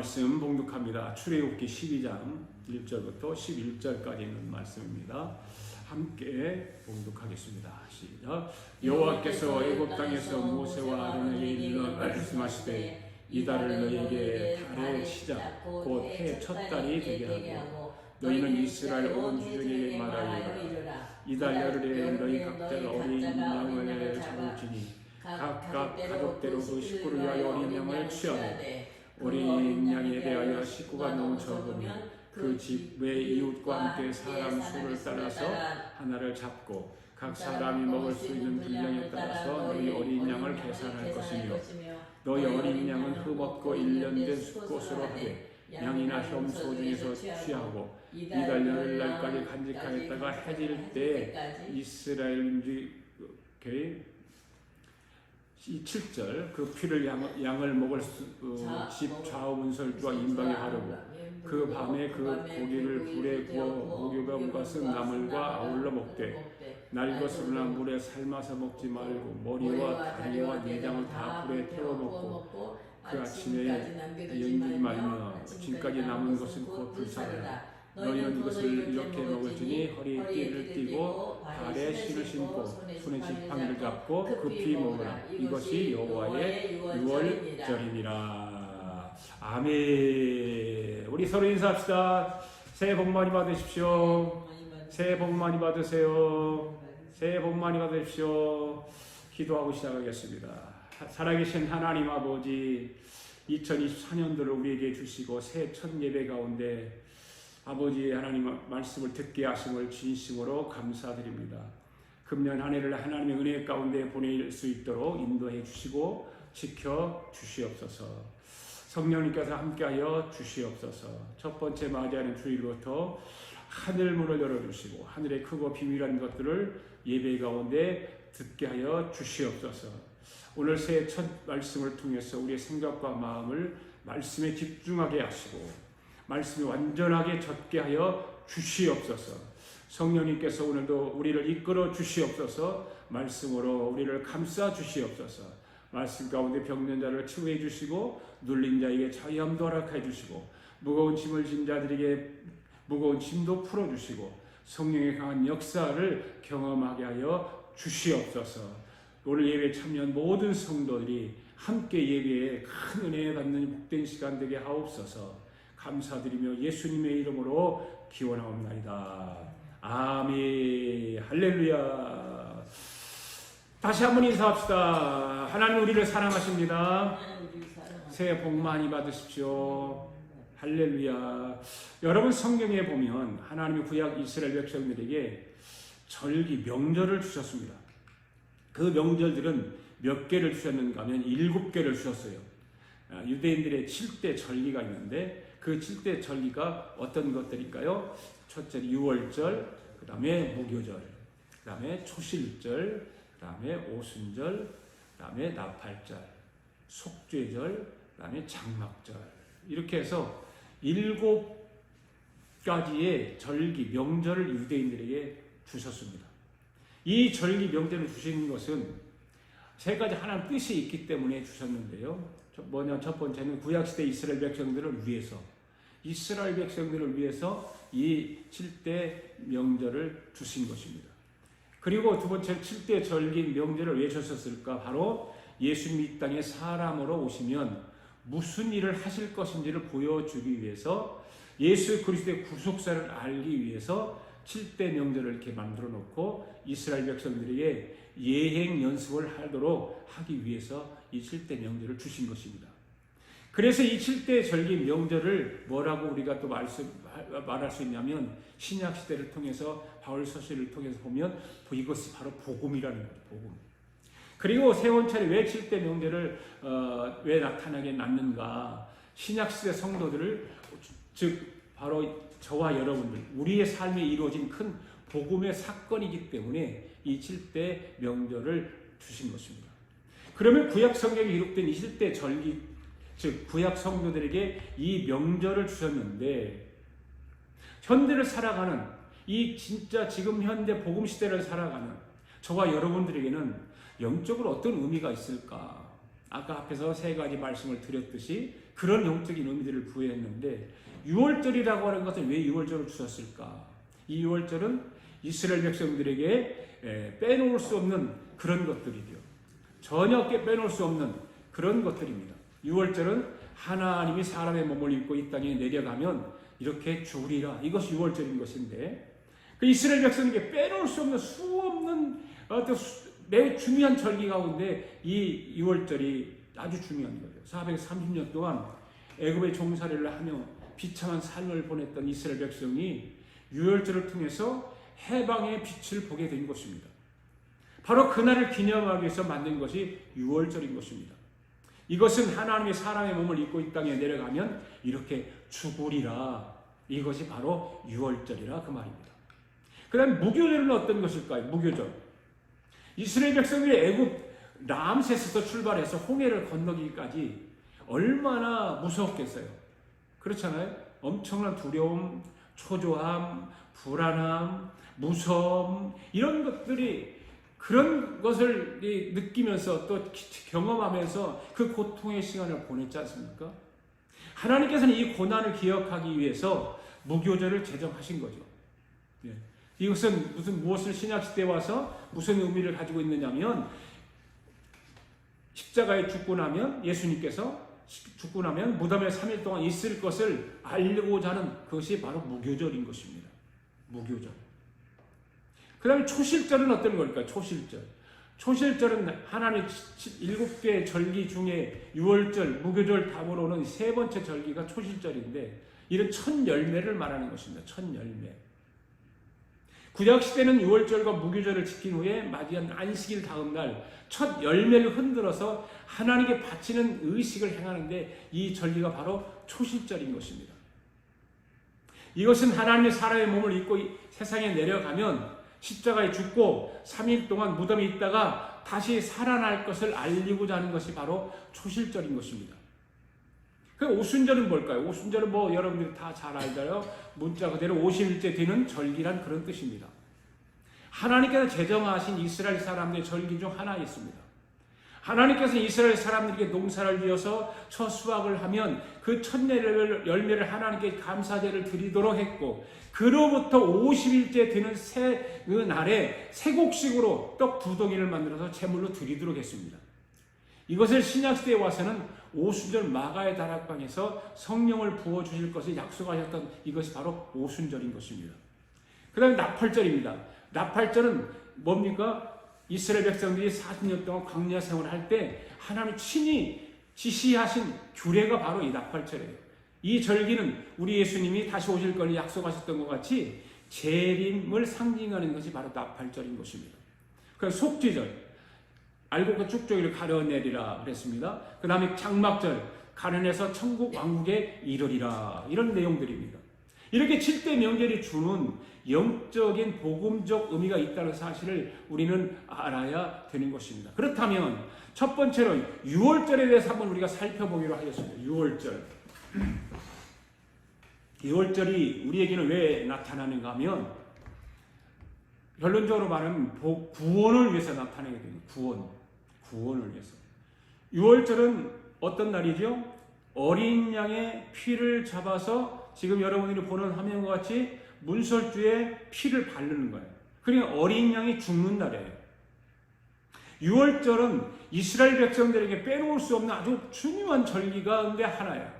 말씀 봉독합니다. 출애굽기 12장 1절부터 11절까지 있는 말씀입니다. 함께 봉독하겠습니다. 시작. 여호와께서 애굽 땅에서 모세와 아론에게 일러 말씀하시되 이달을 너희에게 달의 시작 곧 해 첫 달이 되게 하고 너희는 이스라엘 온 주족에게 말하리라. 이달 열흘에 너희 각자가 어린 양을 잡을지니 각각 가족대로 그 식구를 위하여 어린 양을 취하되 어린 양에 대하여 식구가 너무 적으면 그 집 외 이웃과 함께 사람 수를 따라서 하나를 잡고 각 사람이 먹을 수 있는 분량에 따라서 너희 어린 양을 계산할 것이며 너희 어린 양은 흠없고 1년 된 숫꽃으로 하되 양이나 혐소 중에서 취하고 이달 열흘날까지 간직하였다가 해질 때 이스라엘 이 7절 그 피를 양을 먹을 집 좌우 문설주와 임방에 바르고 그 밤에 그 고기를 불에 구워 목욕과 쓴 나물과 아울러 먹되 날 것으로나 물에 삶아서 먹지 말고 머리와 다리와 내장을 다 불에 태워 먹고 그 아침에 연기지 말며 지금까지 남은 것은 곧 불사르라. 너희는 이것을 이렇게 먹을지니 허리에 띠를 띠고 발에 실을 신고 손에 지팡이를 잡고 급히 먹으라. 이것이 여호와의 유월절이니라. 아멘. 우리 서로 인사합시다. 새해 복 많이 받으십시오. 새해 복 많이 받으세요. 새해 복 많이 받으십시오. 기도하고 시작하겠습니다. 살아계신 하나님 아버지, 2024년도를 우리에게 주시고 새해 첫 예배 가운데 아버지 하나님 말씀을 듣게 하심을 진심으로 감사드립니다. 금년 한 해를 하나님의 은혜 가운데 보낼 수 있도록 인도해 주시고 지켜 주시옵소서. 성령님께서 함께하여 주시옵소서. 첫 번째 맞이하는 주일부터 하늘 문을 열어주시고 하늘의 크고 비밀한 것들을 예배 가운데 듣게 하여 주시옵소서. 오늘 새해 첫 말씀을 통해서 우리의 생각과 마음을 말씀에 집중하게 하시고 말씀이 완전하게 젖게 하여 주시옵소서. 성령님께서 오늘도 우리를 이끌어 주시옵소서. 말씀으로 우리를 감싸 주시옵소서. 말씀 가운데 병든 자를 치유해 주시고 눌린 자에게 자유함도 허락해 주시고 무거운 짐을 진 자들에게 무거운 짐도 풀어 주시고 성령의 강한 역사를 경험하게 하여 주시옵소서. 오늘 예배에 참여한 모든 성도들이 함께 예배에 큰 은혜 받는 복된 시간 되게 하옵소서. 감사드리며 예수님의 이름으로 기원하옵나이다. 아멘. 할렐루야. 다시 한번 인사합시다. 하나님 우리를 사랑하십니다. 새해 복 많이 받으십시오. 할렐루야. 여러분 성경에 보면 하나님의 구약 이스라엘 백성들에게 절기 명절을 주셨습니다. 그 명절들은 몇 개를 주셨는가 하면 7개를 주셨어요. 유대인들의 7대 절기가 있는데 그 7대 절기가 어떤 것들일까요? 첫째 유월절, 그 다음에 무교절, 그 다음에 초실절, 그 다음에 오순절, 그 다음에 나팔절, 속죄절, 그 다음에 장막절. 이렇게 해서 7가지의 절기, 명절을 유대인들에게 주셨습니다. 이 절기 명절을 주신 것은 세 가지 하나님 뜻이 있기 때문에 주셨는데요. 첫 번째는 구약시대 이스라엘 백성들을 위해서 이스라엘 백성들을 위해서 이 7대 명절을 주신 것입니다. 그리고 두 번째 7대 절기 명절을 왜 주셨을까? 바로 예수님이 이 땅에 사람으로 오시면 무슨 일을 하실 것인지를 보여주기 위해서 예수 그리스도의 구속사를 알기 위해서 7대 명절을 이렇게 만들어 놓고 이스라엘 백성들에게 예행 연습을 하도록 하기 위해서 이 7대 명절을 주신 것입니다. 그래서 이 7대 절기 명절을 뭐라고 우리가 또 말할 수 있냐면 신약시대를 통해서 바울 서신을 통해서 보면 이것이 바로 복음이라는 거예요. 복음. 그리고 세원철이 왜 7대 명절을 왜 나타나게 났는가? 신약시대 성도들을 즉 바로 저와 여러분들 우리의 삶에 이루어진 큰 복음의 사건이기 때문에 이 7대 명절을 주신 것입니다. 그러면 구약 성경에 기록된 이 7대 절기 즉 구약 성도들에게 이 명절을 주셨는데 현대를 살아가는 이 진짜 지금 현대 복음 시대를 살아가는 저와 여러분들에게는 영적으로 어떤 의미가 있을까? 아까 앞에서 세 가지 말씀을 드렸듯이 그런 영적인 의미들을 부여했는데 6월절이라고 하는 것은 왜 6월절을 주셨을까? 이 6월절은 이스라엘 백성들에게 빼놓을 수 없는 그런 것들이죠. 전혀 빼놓을 수 없는 그런 것들입니다. 6월절은 하나님이 사람의 몸을 입고 이 땅에 내려가면 이렇게 죽으리라. 이것이 6월절인 것인데 그 이스라엘 백성에게 빼놓을 수 없는 수없는 매우 중요한 절기 가운데 이 6월절이 아주 중요한 거죠. 430년 동안 애굽의 종살이를 하며 비참한 삶을 보냈던 이스라엘 백성이 6월절을 통해서 해방의 빛을 보게 된 것입니다. 바로 그날을 기념하기 위해서 만든 것이 6월절인 것입니다. 이것은 하나님이 사람의 몸을 입고 이 땅에 내려가면 이렇게 죽으리라. 이것이 바로 6월절이라 그 말입니다. 그 다음 무교절은 어떤 것일까요? 무교절. 이스라엘 백성들이 애굽 람세스에서 출발해서 홍해를 건너기까지 얼마나 무서웠겠어요. 그렇잖아요. 엄청난 두려움, 초조함, 불안함, 무서움 이런 것들이 그런 것을 느끼면서 또 경험하면서 그 고통의 시간을 보냈지 않습니까? 하나님께서는 이 고난을 기억하기 위해서 무교절을 제정하신 거죠. 이것은 무엇을 신약시대에 와서 무슨 의미를 가지고 있느냐면 십자가에 죽고 나면 예수님께서 죽고 나면 무덤에 3일 동안 있을 것을 알고자 하는 그것이 바로 무교절인 것입니다. 무교절. 그 다음에 초실절은 어떤 걸까요? 초실절. 초실절은 하나님의 7개 절기 중에 6월절, 무교절 다음으로는 세 번째 절기가 초실절인데 이런 첫 열매를 말하는 것입니다. 첫 열매. 구약시대는 6월절과 무교절을 지킨 후에 맞이한 안식일 다음 날 첫 열매를 흔들어서 하나님께 바치는 의식을 행하는데 이 절기가 바로 초실절인 것입니다. 이것은 하나님의 사람의 몸을 입고 세상에 내려가면 십자가에 죽고 3일 동안 무덤에 있다가 다시 살아날 것을 알리고자 하는 것이 바로 초실절인 것입니다. 그 오순절은 뭘까요? 오순절은 여러분들이 다 잘 알잖아요. 문자 그대로 50일째 되는 절기란 그런 뜻입니다. 하나님께서 제정하신 이스라엘 사람들의 절기 중 하나였습니다. 하나님께서 이스라엘 사람들에게 농사를 지어서 첫 수확을 하면 그 첫 열매를 하나님께 감사제를 드리도록 했고 그로부터 50일째 되는 그 날에 세 곡식으로 떡 2덩이를 만들어서 제물로 드리도록 했습니다. 이것을 신약시대에 와서는 오순절 마가의 다락방에서 성령을 부어주실 것을 약속하셨던 이것이 바로 오순절인 것입니다. 그 다음에 나팔절입니다. 나팔절은 뭡니까? 이스라엘 백성들이 40년 동안 광야 생활을 할 때 하나님 친히 지시하신 규례가 바로 이 나팔절이에요. 이 절기는 우리 예수님이 다시 오실 걸 약속하셨던 것 같이 재림을 상징하는 것이 바로 나팔절인 것입니다. 그래서 속죄절, 알곡과 쭉저기를 가려내리라 그랬습니다. 그 다음에 장막절, 가련해서 천국 왕국에 이르리라 이런 내용들입니다. 이렇게 7대 명절이 주는 영적인 복음적 의미가 있다는 사실을 우리는 알아야 되는 것입니다. 그렇다면 첫 번째로 6월절에 대해서 한번 우리가 살펴보기로 하겠습니다. 6월절. 6월절이 우리에게는 왜 나타나는가 하면 결론적으로 말하면 구원을 위해서 나타나게 됩니다. 구원을 위해서. 6월절은 어떤 날이죠? 어린 양의 피를 잡아서 지금 여러분들이 보는 화면과 같이 문설주에 피를 바르는 거예요. 그러니까 어린 양이 죽는 날이에요. 6월절은 이스라엘 백성들에게 빼놓을 수 없는 아주 중요한 절기 가운데 하나예요.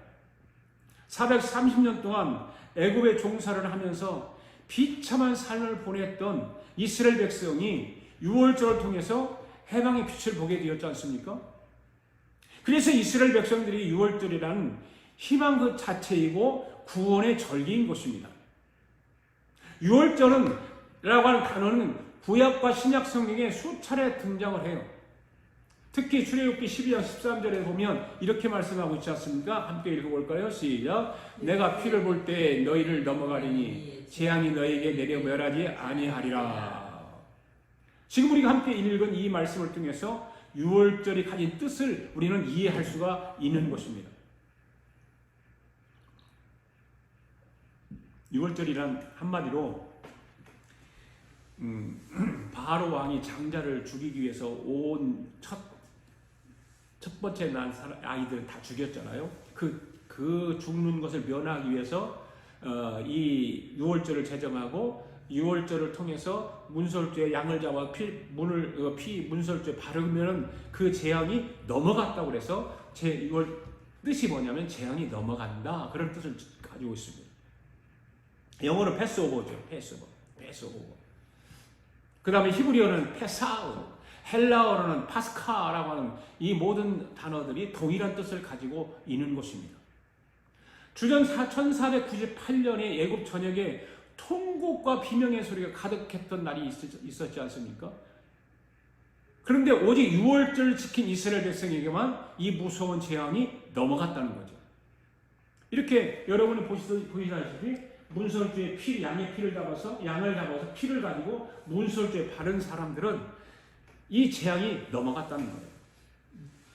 430년 동안 애굽의 종살을 하면서 비참한 삶을 보냈던 이스라엘 백성이 6월절을 통해서 해방의 빛을 보게 되었지 않습니까? 그래서 이스라엘 백성들이 6월절이라는 희망 그 자체이고 구원의 절기인 것입니다. 6월절은 라고 하는 단어는 구약과 신약 성경에 수차례 등장을 해요. 특히 출애굽기 12장 13절에 보면 이렇게 말씀하고 있지 않습니까? 함께 읽어볼까요? 시작. 내가 피를 볼 때 너희를 넘어가리니 재앙이 너희에게 내려 멸하지 아니하리라. 지금 우리가 함께 읽은 이 말씀을 통해서 6월절이 가진 뜻을 우리는 이해할 수가 있는 것입니다. 6월절이란 한마디로 바로 왕이 장자를 죽이기 위해서 온 첫 번째 난 아이들 다 죽였잖아요. 그 죽는 것을 면하기 위해서 이 유월절을 제정하고 유월절을 통해서 문설주에 양을 잡아 문설주에 바르면 그 재앙이 넘어갔다고 그래서 이걸 뜻이 뭐냐면 재앙이 넘어간다 그런 뜻을 가지고 있습니다. 영어로 패스오버죠. 패스오버. 그 다음에 히브리어는 페사우, 헬라어로는 파스카라고 하는 이 모든 단어들이 동일한 뜻을 가지고 있는 것입니다. 주전 1498년에 애굽 전역에 통곡과 비명의 소리가 가득했던 날이 있었지 않습니까? 그런데 오직 유월절을 지킨 이스라엘 백성에게만 이 무서운 재앙이 넘어갔다는 거죠. 이렇게 여러분이 보시다시피 문설주에 양의 피를 잡아서 피를 가지고 문설주에 바른 사람들은 이 재앙이 넘어갔다는 거예요.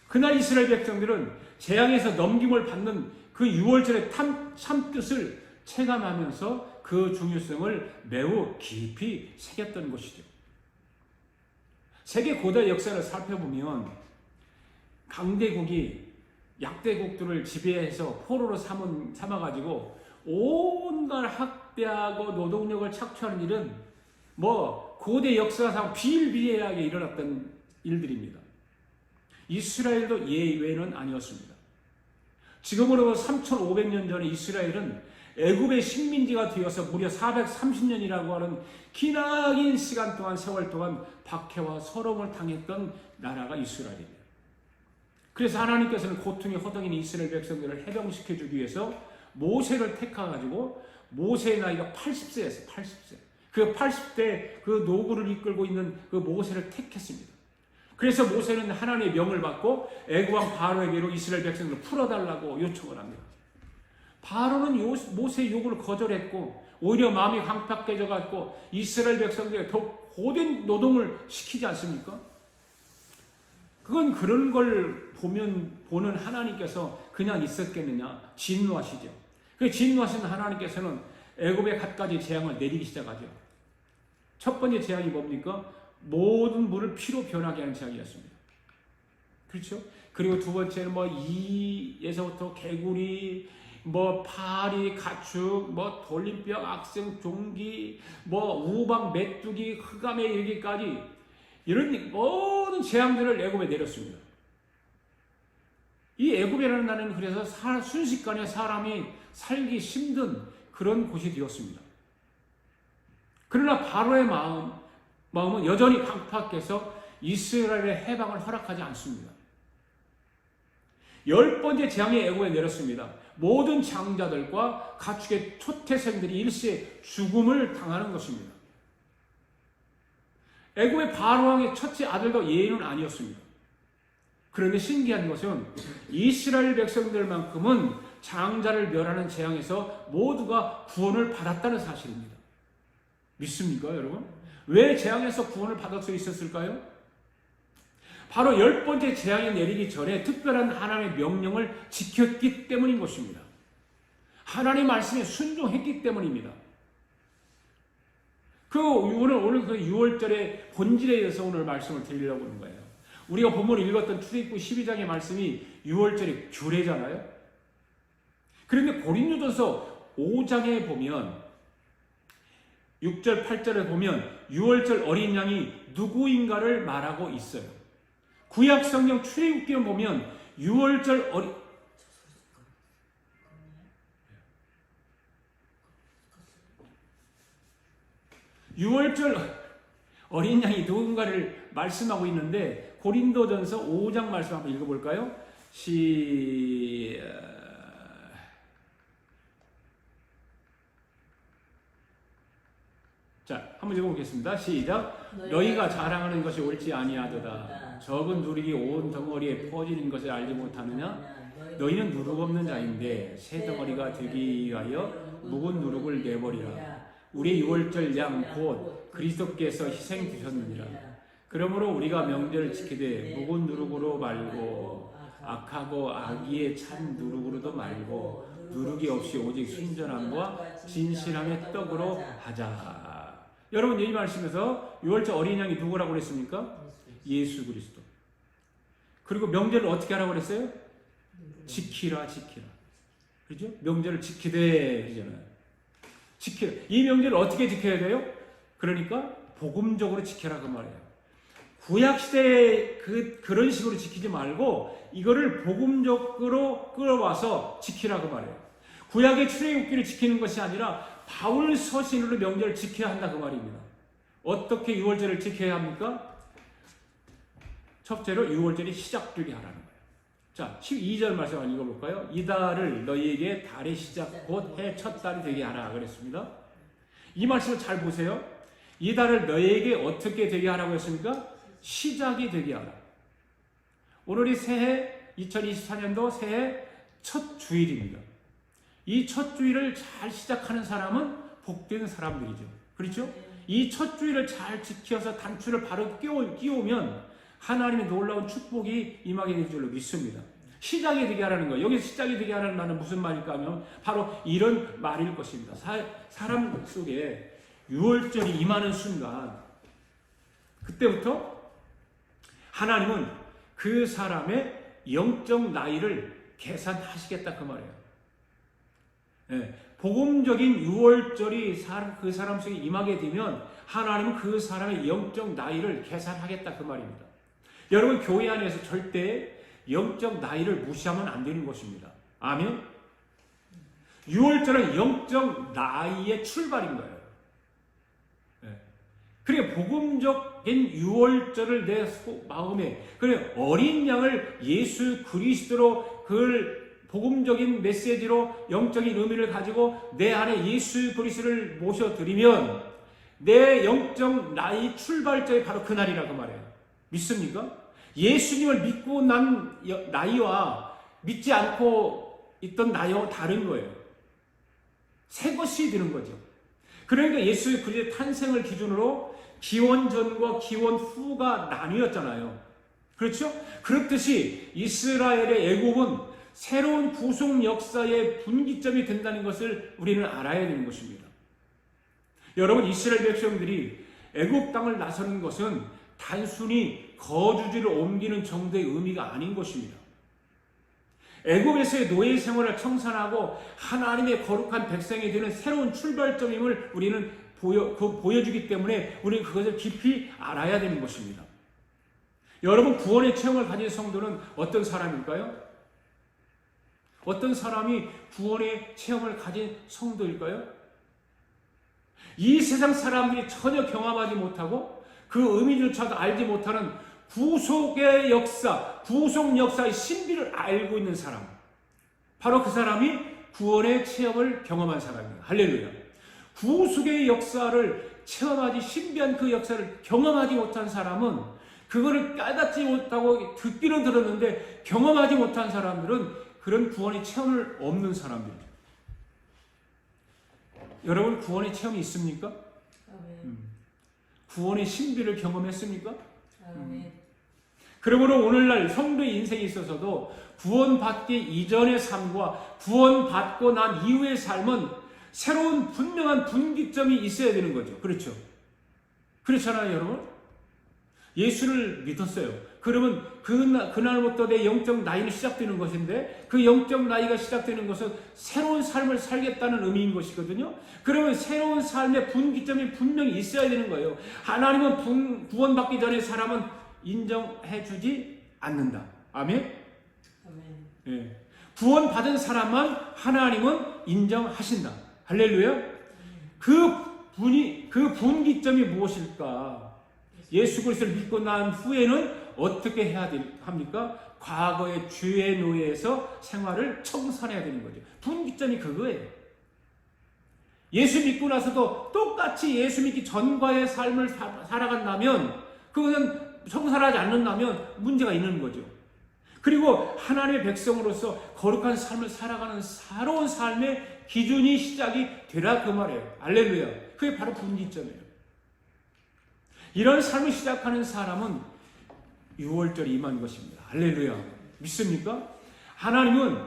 그날 이스라엘 백성들은 재앙에서 넘김을 받는 그 유월절의 참뜻을 체감하면서 그 중요성을 매우 깊이 새겼던 것이죠. 세계 고대 역사를 살펴보면 강대국이 약대국들을 지배해서 포로로 삼아가지고 온갖 학대하고 노동력을 착취하는 일은 고대 역사상 비일비재하게 일어났던 일들입니다. 이스라엘도 예외는 아니었습니다. 지금으로부터 3,500년 전에 이스라엘은 애굽의 식민지가 되어서 무려 430년이라고 하는 기나긴 시간 동안 세월 동안 박해와 서름을 당했던 나라가 이스라엘입니다. 그래서 하나님께서는 고통에 허덕이는 이스라엘 백성들을 해방시켜주기 위해서 모세를 택하가지고 모세의 나이가 80세였어요. 80세. 그 80대 그 노구를 이끌고 있는 그 모세를 택했습니다. 그래서 모세는 하나님의 명을 받고 애굽 왕 바로에게로 이스라엘 백성들을 풀어달라고 요청을 합니다. 바로는 모세의 요구를 거절했고 오히려 마음이 강팍해져갖고 이스라엘 백성들에게 더 고된 노동을 시키지 않습니까? 그건 그런 걸 보는 하나님께서 그냥 있었겠느냐? 진노하시죠. 그 진노하신 하나님께서는 애굽에 갖가지 재앙을 내리기 시작하죠. 첫 번째 재앙이 뭡니까? 모든 물을 피로 변하게 하는 재앙이었습니다. 그렇죠? 그리고 두 번째는 이에서부터 개구리, 파리, 가축, 돌림병, 악성, 종기, 우방, 메뚜기, 흑암에 이르기까지 이런 모든 재앙들을 애굽에 내렸습니다. 이 애굽이라는 나라는 그래서 순식간에 사람이 살기 힘든 그런 곳이 되었습니다. 그러나 바로의 마음은 여전히 강팍해서 이스라엘의 해방을 허락하지 않습니다. 10번째 재앙이 애굽에 내렸습니다. 모든 장자들과 가축의 초태생들이 일시에 죽음을 당하는 것입니다. 애굽의 바로왕의 첫째 아들과 예인은 아니었습니다. 그런데 신기한 것은 이스라엘 백성들만큼은 장자를 멸하는 재앙에서 모두가 구원을 받았다는 사실입니다. 믿습니까, 여러분? 왜 재앙에서 구원을 받을 수 있었을까요? 바로 10번째 재앙이 내리기 전에 특별한 하나님의 명령을 지켰기 때문인 것입니다. 하나님 말씀에 순종했기 때문입니다. 오늘 그 6월절의 본질에 대해서 오늘 말씀을 드리려고 하는 거예요. 우리가 본문을 읽었던 출애굽기 12장의 말씀이 6월절의 규례잖아요. 그런데 고린도전서 5장에 보면 6절, 8절에 보면 6월절 어린 양이 누구인가를 말하고 있어요. 구약 성경 출애굽기에 보면 6월절 어린 양이 누군가를 말씀하고 있는데 고린도전서 5장 말씀 한번 읽어볼까요? 자, 한번 읽어보겠습니다. 시작. 너희가 자랑하는 것이 옳지 아니하도다. 적은 누룩이 온 덩어리에 퍼지는 것을 알지 못하느냐? 너희는 누룩 없는 자인데 새 덩어리가 되기 위하여 묵은 누룩을 내버리라. 우리 6월절 양 곧 그리스도께서 희생 되셨느니라. 그러므로 우리가 명절을 지키되 묵은 누룩으로 말고 악하고 악의의 찬 누룩으로도 말고 누룩이 없이 오직 순전함과 진실함의 떡으로 하자. 여러분, 이 말씀에서 6월절 어린 양이 누구라고 그랬습니까? 예수 그리스도. 그리고 명절을 어떻게 하라고 그랬어요? 지키라. 그죠? 명절을 지키되 그러잖아요. 지키라. 이 명절을 어떻게 지켜야 돼요? 그러니까 복음적으로 지켜라 그 말이에요. 구약 시대에 그런 식으로 지키지 말고 이거를 복음적으로 끌어와서 지키라 그 말이에요. 구약의 출애굽기를 지키는 것이 아니라 바울 서신으로 명절을 지켜야 한다 그 말입니다. 어떻게 유월절을 지켜야 합니까? 첫째로 유월절이 시작되게 하라는 거예요. 자, 12절 말씀 한번 읽어볼까요? 이달을 너희에게 달의 시작 곧 해 첫 달이 되게 하라 그랬습니다. 이 말씀을 잘 보세요. 이달을 너희에게 어떻게 되게 하라고 했습니까? 시작이 되게 하라. 오늘이 새해 2024년도 새해 첫 주일입니다. 이 첫 주일을 잘 시작하는 사람은 복된 사람들이죠. 그렇죠? 이 첫 주일을 잘 지켜서 단추를 바로 끼우면 하나님의 놀라운 축복이 임하게 될 줄로 믿습니다. 시작이 되게 하라는 거예요. 여기서 시작이 되게 하라는 말은 무슨 말일까 하면 바로 이런 말일 것입니다. 사람 속에 유월절이 임하는 순간 그때부터 하나님은 그 사람의 영적 나이를 계산하시겠다 그 말이에요. 네, 복음적인 유월절이 그 사람 속에 임하게 되면 하나님은 그 사람의 영적 나이를 계산하겠다 그 말입니다. 여러분 교회 안에서 절대 영적 나이를 무시하면 안 되는 것입니다. 아멘. 유월절은 영적 나이의 출발인 거예요. 그래 복음적인 유월절을 내 마음에 그래 어린 양을 예수 그리스도로 그 복음적인 메시지로 영적인 의미를 가지고 내 안에 예수 그리스도를 모셔드리면 내 영적 나이 출발점이 바로 그날이라고 말해요. 믿습니까? 예수님을 믿고 난 나이와 믿지 않고 있던 나이와 다른 거예요. 새 것이 되는 거죠. 그러니까 예수 그리스도의 탄생을 기준으로 기원 전과 기원 후가 나뉘었잖아요. 그렇죠? 그렇듯이 이스라엘의 애굽은 새로운 구속 역사의 분기점이 된다는 것을 우리는 알아야 되는 것입니다. 여러분 이스라엘 백성들이 애굽 땅을 나서는 것은 단순히 거주지를 옮기는 정도의 의미가 아닌 것입니다. 애굽에서의 노예 생활을 청산하고 하나님의 거룩한 백성이 되는 새로운 출발점임을 우리는 보여주기 때문에 우리는 그것을 깊이 알아야 되는 것입니다. 여러분 구원의 체험을 가진 성도는 어떤 사람일까요? 어떤 사람이 구원의 체험을 가진 성도일까요? 이 세상 사람들이 전혀 경험하지 못하고 그 의미조차도 알지 못하는 구속의 역사, 구속 역사의 신비를 알고 있는 사람, 바로 그 사람이 구원의 체험을 경험한 사람입니다. 할렐루야. 구속의 역사를 체험하지 신비한 그 역사를 경험하지 못한 사람은 그거를 깨닫지 못하고 듣기는 들었는데 경험하지 못한 사람들은 그런 구원의 체험을 없는 사람들입니다. 여러분 구원의 체험이 있습니까? 구원의 신비를 경험했습니까? 그러므로 오늘날 성도의 인생에 있어서도 구원받기 이전의 삶과 구원받고 난 이후의 삶은 새로운 분명한 분기점이 있어야 되는 거죠. 그렇죠? 그렇잖아요, 여러분? 예수를 믿었어요. 그러면 그날부터 내 영적 나이는 시작되는 것인데 그 영적 나이가 시작되는 것은 새로운 삶을 살겠다는 의미인 것이거든요. 그러면 새로운 삶의 분기점이 분명히 있어야 되는 거예요. 하나님은 구원받기 전에 사람은 인정해주지 않는다. 아멘? 예. 구원받은 사람만 하나님은 인정하신다. 할렐루야? 그 분기점이 무엇일까? 예수 그리스도를 믿고 난 후에는 어떻게 해야 합니까? 과거의 죄의 노예에서 생활을 청산해야 되는 거죠. 분기점이 그거예요. 예수 믿고 나서도 똑같이 예수 믿기 전과의 삶을 살아간다면 그것은 청산하지 않는다면 문제가 있는 거죠. 그리고 하나님의 백성으로서 거룩한 삶을 살아가는 새로운 삶의 기준이 시작이 되라 그 말이에요. 할렐루야. 그게 바로 분기점이에요. 이런 삶을 시작하는 사람은 6월절이 임한 것입니다. 할렐루야. 믿습니까? 하나님은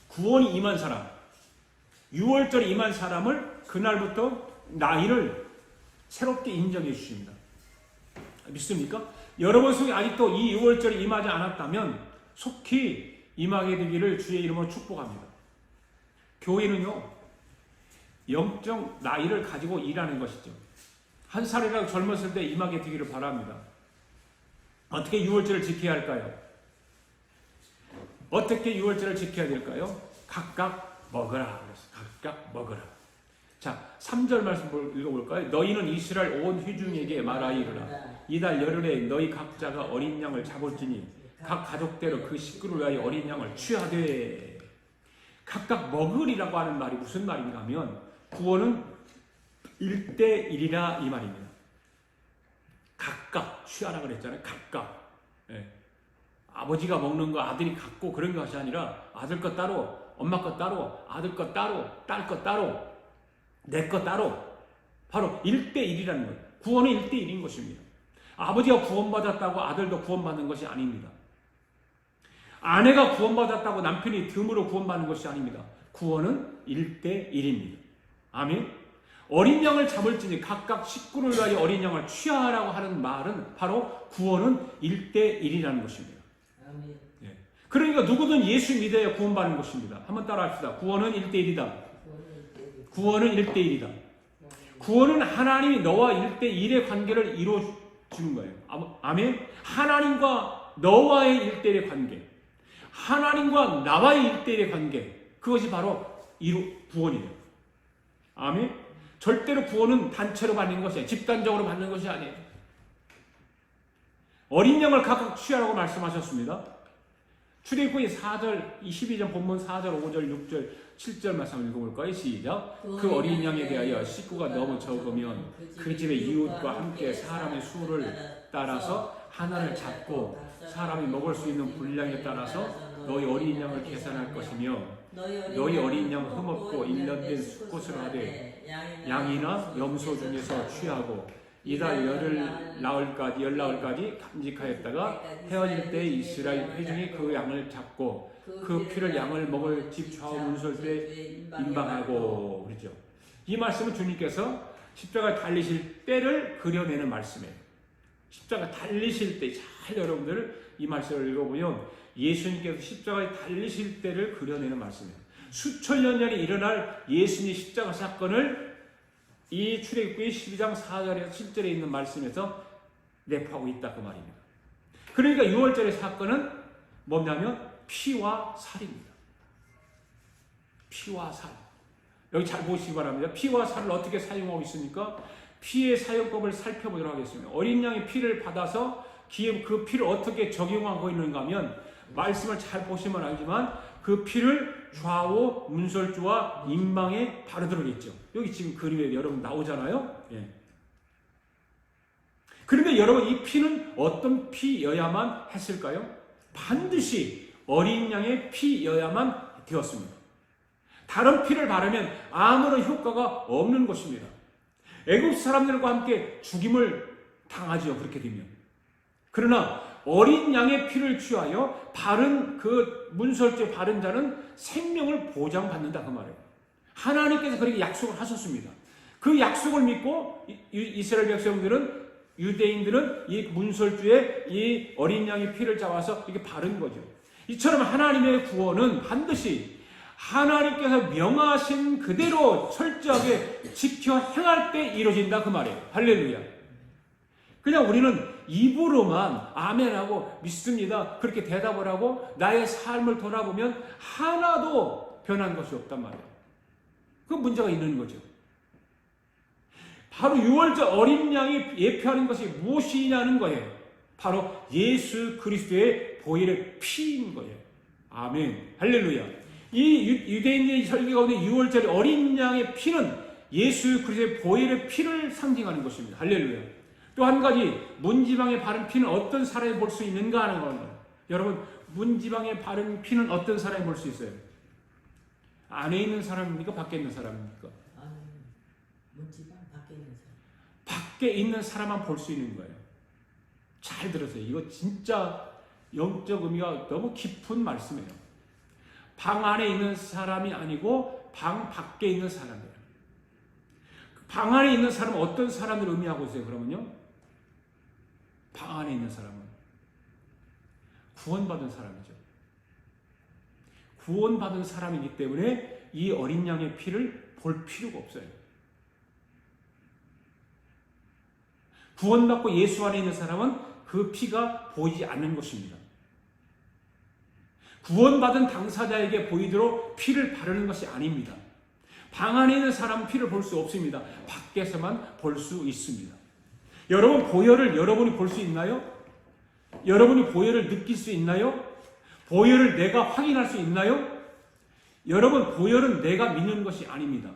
구원이 임한 사람, 6월절이 임한 사람을 그날부터 나이를 새롭게 인정해 주십니다. 믿습니까? 여러분 속에 아직도 이 6월절이 임하지 않았다면 속히 임하게 되기를 주의 이름으로 축복합니다. 교회는요, 영적 나이를 가지고 일하는 것이죠. 한 살이라도 젊었을 때 임하게 되기를 바랍니다. 어떻게 6월절을 지켜야 할까요? 어떻게 6월절을 지켜야 될까요? 각각 먹으라. 각각 먹으라. 자, 3절 말씀 읽어볼까요? 너희는 이스라엘 온 회중에게 말하이르라. 이달 열흘에 너희 각자가 어린 양을 잡을지니 각 가족대로 그 식구를 위하여 어린 양을 취하되. 각각 먹으리라고 하는 말이 무슨 말인가 하면 구원은 1대1이라 이 말입니다. 각각 취하라 그랬잖아요. 각각. 예. 아버지가 먹는 거 아들이 갖고 그런 것이 아니라 아들 것 따로, 엄마 것 따로, 아들 것 따로, 딸 것 따로, 내 것 따로. 바로 1대1이라는 거예요. 구원은 1대1인 것입니다. 아버지가 구원받았다고 아들도 구원받는 것이 아닙니다. 아내가 구원받았다고 남편이 덤으로 구원받는 것이 아닙니다. 구원은 1대1입니다. 아멘. 어린 양을 잡을지니 각각 식구를 위하여 어린 양을 취하라고 하는 말은 바로 구원은 1대1이라는 것입니다. 아멘. 예. 그러니까 누구든 예수 믿어야 구원받는 것입니다. 한번 따라합시다. 구원은 1대1이다. 구원은 1대1이다. 구원은 하나님이 너와 1대1의 관계를 이루어주는 거예요. 아멘. 하나님과 너와의 1대1의 관계, 하나님과 나와의 1대1의 관계, 그것이 바로 구원이에요. 아멘. 절대로 구원은 단체로 받는 것이 아니에요. 집단적으로 받는 것이 아니에요. 어린 양을 각각 취하라고 말씀하셨습니다. 출애굽기 4절, 22장 본문 4절, 5절, 6절, 7절 말씀 읽어볼까요? 시작. 그 어린 양에 대하여 식구가 너무 적으면 그 집의 이웃과 함께 사람의 수를 따라서 하나를 잡고 사람이 먹을 수 있는 분량에 따라서 너희 어린 양을 계산할 것이며 너희 어린 양 흠없고 1년 된 수컷을 하되 양이나 염소 중에서 취하고 이달 열나흘까지 간직하였다가 헤어질 때 이스라엘 회중이 그 양을 잡고 그 피를 양을 먹을 집 좌우 문설주에 임방하고. 그렇죠. 이 말씀은 주님께서 십자가 달리실 때를 그려내는 말씀이에요. 십자가 달리실 때, 잘 여러분들 이 말씀을 읽어보면 예수님께서 십자가에 달리실 때를 그려내는 말씀이에요. 수천 년 전에 일어날 예수님 십자가 사건을 이 출애굽기 12장 4절에서 7절에 있는 말씀에서 내포하고 있다 그 말입니다. 그러니까 6월절의 사건은 뭐냐면 피와 살입니다. 피와 살. 여기 잘 보시기 바랍니다. 피와 살을 어떻게 사용하고 있습니까? 피의 사용법을 살펴보도록 하겠습니다. 어린 양의 피를 받아서 그 피를 어떻게 적용하고 있는가 하면 말씀을 잘 보시면 알지만 그 피를 좌우 문설주와 임방에 바르도록 했죠. 여기 지금 그림에 여러분 나오잖아요. 예. 그런데 여러분 이 피는 어떤 피여야만 했을까요? 반드시 어린 양의 피여야만 되었습니다. 다른 피를 바르면 아무런 효과가 없는 것입니다. 애굽 사람들과 함께 죽임을 당하지요. 그렇게 되면. 그러나 어린 양의 피를 취하여 바른 그 문설주에 바른 자는 생명을 보장받는다 그 말이에요. 하나님께서 그렇게 약속을 하셨습니다. 그 약속을 믿고 이스라엘 백성들은, 유대인들은 이 문설주에 이 어린 양의 피를 잡아서 이렇게 바른 거죠. 이처럼 하나님의 구원은 반드시 하나님께서 명하신 그대로 철저하게 지켜 행할 때 이루어진다 그 말이에요. 할렐루야. 그냥 우리는 입으로만 아멘하고 믿습니다 그렇게 대답을 하고 나의 삶을 돌아보면 하나도 변한 것이 없단 말이에요. 그 문제가 있는 거죠. 바로 6월절 어린 양이 예표하는 것이 무엇이냐는 거예요. 바로 예수 그리스도의 보혈의 피인 거예요. 아멘. 할렐루야. 이 유대인의 설교 가운데 6월절 어린 양의 피는 예수 그리스도의 보혈의 피를 상징하는 것입니다. 할렐루야. 또 한 가지, 문지방에 바른 피는 어떤 사람이 볼 수 있는가 하는 거예요. 여러분, 문지방에 바른 피는 어떤 사람이 볼 수 있어요? 안에 있는 사람입니까? 밖에 있는 사람입니까? 문지방 밖에 있는 사람. 밖에 있는 사람만 볼 수 있는 거예요. 잘 들으세요. 이거 진짜 영적 의미가 너무 깊은 말씀이에요. 방 안에 있는 사람이 아니고 방 밖에 있는 사람이에요. 방 안에 있는 사람은 어떤 사람을 의미하고 있어요? 그러면요? 방 안에 있는 사람은 구원받은 사람이죠. 구원받은 사람이기 때문에 이 어린 양의 피를 볼 필요가 없어요. 구원받고 예수 안에 있는 사람은 그 피가 보이지 않는 것입니다. 구원받은 당사자에게 보이도록 피를 바르는 것이 아닙니다. 방 안에 있는 사람은 피를 볼 수 없습니다. 밖에서만 볼 수 있습니다. 여러분, 보혈을 여러분이 볼 수 있나요? 여러분이 보혈을 느낄 수 있나요? 보혈을 내가 확인할 수 있나요? 여러분, 보혈은 내가 믿는 것이 아닙니다.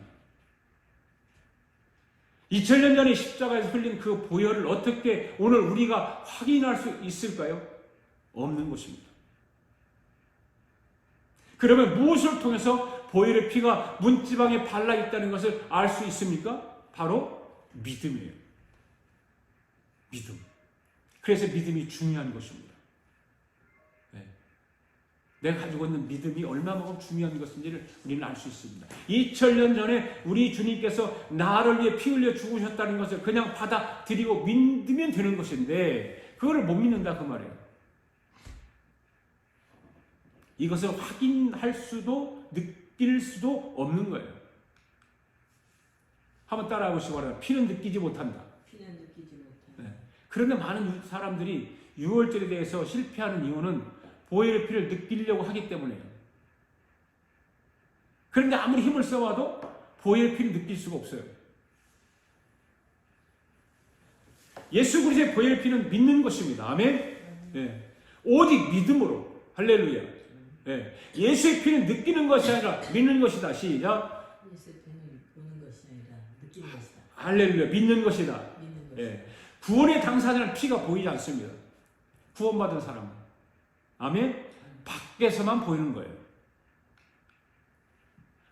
2000년 전에 십자가에서 흘린 그 보혈을 어떻게 오늘 우리가 확인할 수 있을까요? 없는 것입니다. 그러면 무엇을 통해서 보혈의 피가 문지방에 발라 있다는 것을 알 수 있습니까? 바로 믿음이에요. 믿음. 그래서 믿음이 중요한 것입니다. 네. 내가 가지고 있는 믿음이 얼마만큼 중요한 것인지를 우리는 알 수 있습니다. 2000년 전에 우리 주님께서 나를 위해 피 흘려 죽으셨다는 것을 그냥 받아들이고 믿으면 되는 것인데 그거를 못 믿는다 그 말이에요. 이것을 확인할 수도 느낄 수도 없는 거예요. 한번 따라해 보시기 바랍니다. 피는 느끼지 못한다. 피는 느끼지 못한다. 네. 그런데 많은 사람들이 유월절에 대해서 실패하는 이유는 보혈의 피를 느끼려고 하기 때문이에요. 그런데 아무리 힘을 써와도 보혈의 피를 느낄 수가 없어요. 예수 그리스도의 보혈의 피는 믿는 것입니다. 아멘. 네. 오직 믿음으로. 할렐루야. 네. 예수의 피는 느끼는 것이 아니라 믿는 것이다. 시작. 예수의 피는 보는 것이 아니라 느끼는 것이다. 할렐루야. 믿는 것이다. 믿는 것이다. 네. 구원의 당사자는 피가 보이지 않습니다. 구원받은 사람은. 아멘. 밖에서만 보이는 거예요.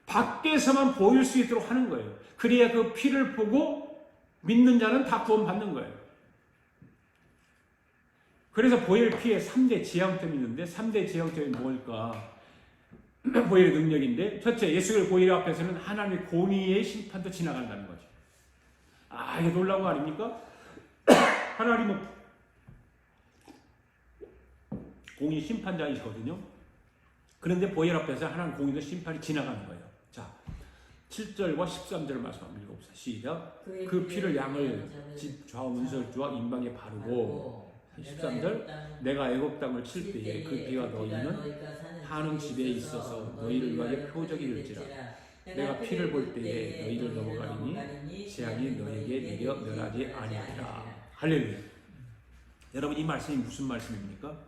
밖에서만 보일 수 있도록 하는 거예요. 그래야 그 피를 보고 믿는 자는 다 구원받는 거예요. 그래서 보혈 피에 3대 지향점이 있는데 3대 지향점이 뭘까? 보혈의 능력인데 첫째, 예수의 보혈 앞에서는 하나님의 공의의 심판도 지나간다는 거죠. 아, 이게 놀라운 거 아닙니까? 하나님은 공의 심판자이시거든요. 그런데 보혈 앞에서 하나님 공의도 심판이 지나가는 거예요. 자, 7절과 13절 말씀 한번 읽어봅시다. 시작. 그 피를 양을 집 좌우 문설주와 인방에 바르고 13절 내가 애굽 땅을 칠 때에 그 피가 너희는 사는 집에 있어서 너희를 위하여 표적이 될지라 내가 피를 볼 때에 너희를 넘어가리니 재앙이 너희에게 내려 멸하지 아니하리라. 할렐루야. 여러분, 이 말씀이 무슨 말씀입니까?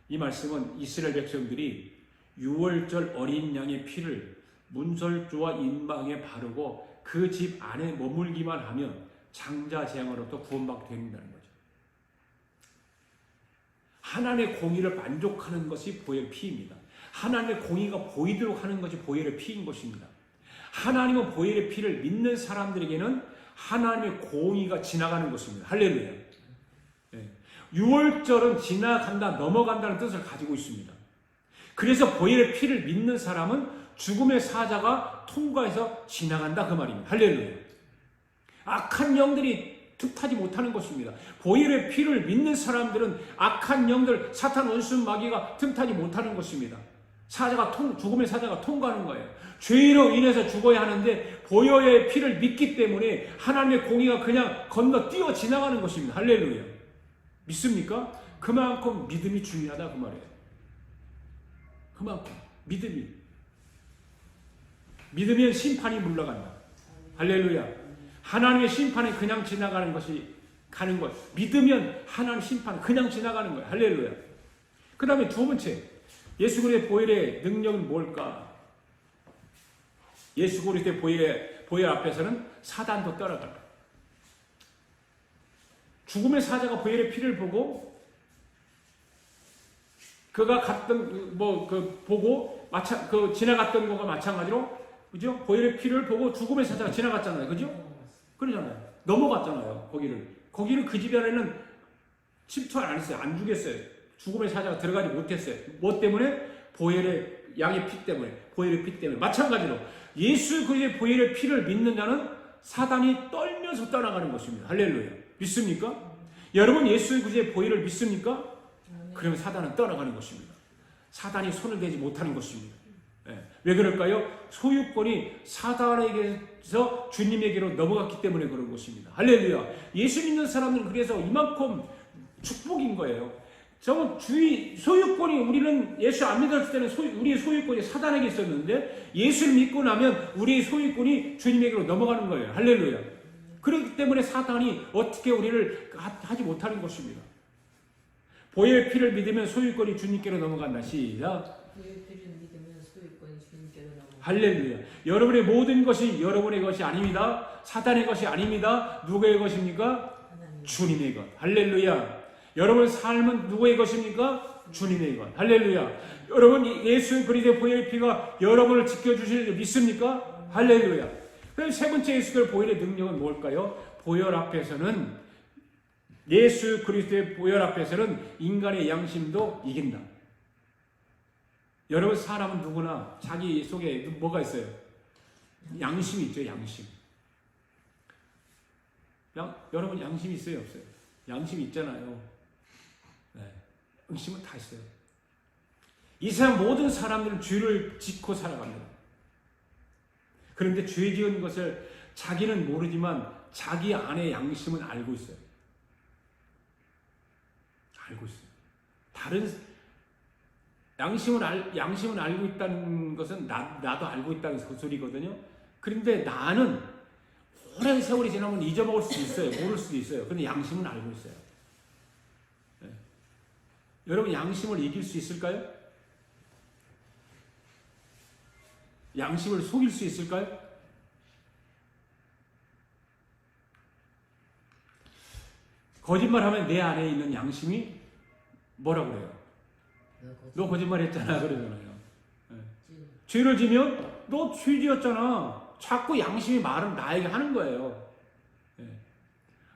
이 말씀은 이스라엘 백성들이 유월절 어린 양의 피를 문설주와 인방에 바르고 그 집 안에 머물기만 하면 장자 재앙으로부터 구원받게 된다는 거죠. 하나님의 공의를 만족하는 것이 보혈의 피입니다. 하나님의 공의가 보이도록 하는 것이 보혈의 피인 것입니다. 하나님은 보혈의 피를 믿는 사람들에게는 하나님의 공의가 지나가는 것입니다. 할렐루야. 네. 유월절은 지나간다, 넘어간다는 뜻을 가지고 있습니다. 그래서 보혈의 피를 믿는 사람은 죽음의 사자가 통과해서 지나간다 그 말입니다. 할렐루야. 악한 영들이 틈타지 못하는 것입니다. 보혈의 피를 믿는 사람들은 악한 영들, 사탄 원수 마귀가 틈타지 못하는 것입니다. 죽음의 사자가 통과하는 거예요. 죄로 인해서 죽어야 하는데 보혈의 피를 믿기 때문에 하나님의 공의가 그냥 건너 뛰어 지나가는 것입니다. 할렐루야. 믿습니까? 그만큼 믿음이 중요하다 그 말이에요. 그만큼 믿으면 심판이 물러간다. 할렐루야. 하나님의 심판이 그냥 지나가는 것이 가는 것. 믿으면 하나님 심판이 그냥 지나가는 거예요. 할렐루야. 그 다음에 두 번째, 예수 그리스도의 보혈의 능력은 뭘까? 예수 그리스도의 보혈 앞에서는 사단도 따라간다. 죽음의 사자가 보혈의 피를 보고 그가 갔던 보고 지나갔던 것과 마찬가지로, 그죠? 보혈의 피를 보고 죽음의 사자가 지나갔잖아요. 그죠? 그러잖아요. 넘어갔잖아요. 거기는 그 집 안에는 침투 안 했어요. 안 죽였어요. 죽음의 사자가 들어가지 못했어요. 뭐 때문에? 보혈의 양의 피 때문에. 보혈의 피 때문에. 마찬가지로 예수 그리스도의 보혈의 피를 믿는 자는 사단이 떨면서 떠나가는 것입니다. 할렐루야. 믿습니까? 여러분 예수 그리스도의 보혈을 믿습니까? 아멘. 그러면 사단은 떠나가는 것입니다. 사단이 손을 대지 못하는 것입니다. 예. 왜 그럴까요? 소유권이 사단에게서 주님에게로 넘어갔기 때문에 그런 것입니다. 할렐루야. 예수 믿는 사람들은 그래서 이만큼 축복인 거예요. 저는 소유권이 우리는 예수 안 믿었을 때는 우리의 소유권이 사단에게 있었는데 예수를 믿고 나면 우리의 소유권이 주님에게로 넘어가는 거예요. 할렐루야. 그렇기 때문에 사단이 어떻게 우리를 하지 못하는 것입니다. 보혈의 피를 믿으면 소유권이 주님께로 넘어간다. 시작. 보혈의 피를 믿으면 소유권이 주님께로 넘어가. 할렐루야. 여러분의 모든 것이 여러분의 것이 아닙니다. 사단의 것이 아닙니다. 누구의 것입니까? 하나님. 주님의 것. 할렐루야. 여러분의 삶은 누구의 것입니까? 주님의 것. 할렐루야. 여러분 예수 그리스도의 보혈의 피가 여러분을 지켜주실 줄 믿습니까? 할렐루야. 그럼 세 번째 예수 그리스도의 보혈의 능력은 뭘까요? 보혈 앞에서는 예수 그리스도의 보혈 앞에서는 인간의 양심도 이긴다. 여러분 사람은 누구나 자기 속에 뭐가 있어요? 양심이 있죠. 양심. 여러분 양심이 있어요? 없어요? 양심이 있잖아요. 네. 양심은 다 있어요. 이 세상 모든 사람들은 죄를 짓고 살아갑니다. 그런데 죄 지은 것을 자기는 모르지만 자기 안에 양심은 알고 있어요. 알고 있어요. 다른 양심은 알고 있다는 것은 나도 알고 있다는 소리거든요. 그런데 나는 오랜 세월이 지나면 잊어먹을 수도 있어요. 모를 수도 있어요. 그런데 양심은 알고 있어요. 네. 여러분 양심을 이길 수 있을까요? 양심을 속일 수 있을까요? 거짓말하면 내 안에 있는 양심이 뭐라 그래요? 너 거짓말 했잖아 그러잖아요. 네. 죄를 지면 너 죄 지었잖아. 자꾸 양심이 말은 나에게 하는 거예요. 네.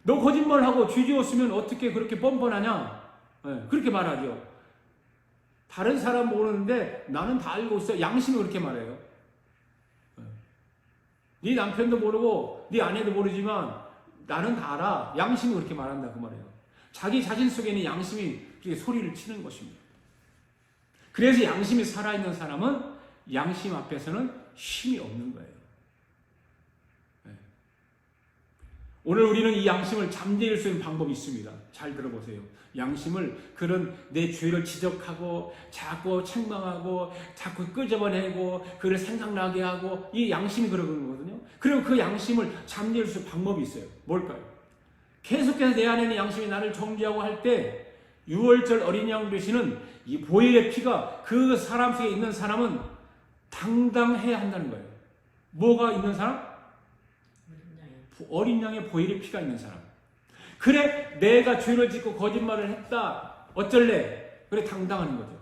너 거짓말하고 죄 지었으면 어떻게 그렇게 뻔뻔하냐? 네. 그렇게 말하죠. 다른 사람 모르는데 나는 다 알고 있어. 양심이 그렇게 말해요. 네. 네 남편도 모르고 네 아내도 모르지만 나는 다 알아. 양심이 그렇게 말한다 그 말이에요. 자기 자신 속에는 양심이 그렇게 소리를 치는 것입니다. 그래서 양심이 살아있는 사람은 양심 앞에서는 힘이 없는 거예요. 네. 오늘 우리는 이 양심을 잠재울 수 있는 방법이 있습니다. 잘 들어보세요. 양심을 그런 내 죄를 지적하고 자꾸 책망하고 자꾸 끄집어내고 그를 생각나게 하고 이 양심이 그러는 거거든요. 그럼 그 양심을 잠재울 수 있는 방법이 있어요. 뭘까요? 계속해서 내 안에 있는 양심이 나를 정죄하고 할 때 6월절 어린 양 되시는 이 보혈의 피가 그 사람 속에 있는 사람은 당당해야 한다는 거예요. 뭐가 있는 사람? 어린 양의 보혈의 피가 있는 사람. 그래 내가 죄를 짓고 거짓말을 했다. 어쩔래? 그래 당당하는 거죠.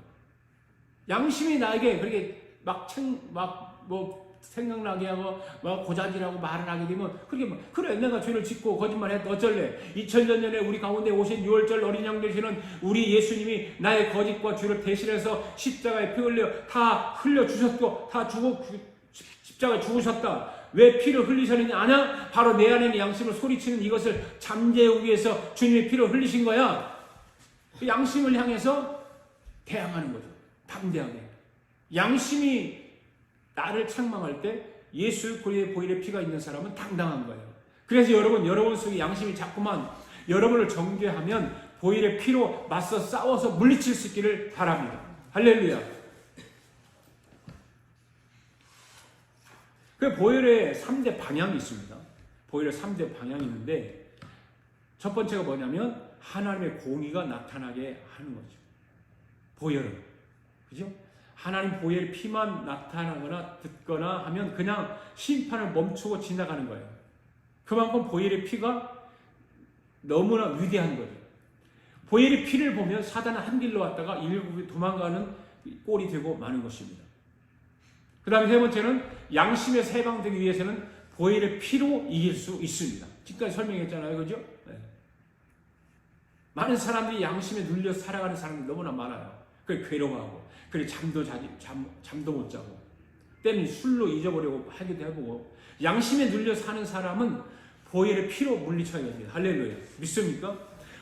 양심이 나에게 그렇게 뭐 생각나게 하고 막 고자질하고 말을 하게 되면 그렇게 그래 내가 죄를 짓고 거짓말했다 어쩔래. 2000년 전에 우리 가운데 오신 6월절 어린 양 되시는 우리 예수님이 나의 거짓과 죄를 대신해서 십자가에 피 흘려 다 흘려 주셨고 다 십자가에 죽으셨다. 왜 피를 흘리셨느냐 아냐? 바로 내 안에 있는 양심을 소리치는 이것을 잠재우기 위해서 주님의 피를 흘리신 거야. 그 양심을 향해서 대항하는 거죠. 담대하게. 양심이 나를 책망할 때 예수 그리스도의 보혈의 피가 있는 사람은 당당한 거예요. 그래서 여러분 속에 양심이 자꾸만 여러분을 정죄하면 보혈의 피로 맞서 싸워서 물리칠 수 있기를 바랍니다. 할렐루야. 그 보혈의 3대 방향이 있습니다. 보혈의 3대 방향이 있는데 첫 번째가 뭐냐면 하나님의 공의가 나타나게 하는 거죠. 보혈은. 그죠? 하나님 보혈의 피만 나타나거나 듣거나 하면 그냥 심판을 멈추고 지나가는 거예요. 그만큼 보혈의 피가 너무나 위대한 거죠. 보혈의 피를 보면 사단은 한 길로 왔다가 일곱이 도망가는 꼴이 되고 마는 것입니다. 그 다음에 세 번째는 양심에서 해방되기 위해서는 보혈의 피로 이길 수 있습니다. 지금까지 설명했잖아요. 그죠? 네. 많은 사람들이 양심에 눌려 살아가는 사람들이 너무나 많아요. 그래 괴로워하고 그래 잠도 못 자고 때는 술로 잊어버리고 하기도 해보고 양심에 눌려 사는 사람은 보혈의 피로 물리쳐야 됩니다. 할렐루야. 믿습니까?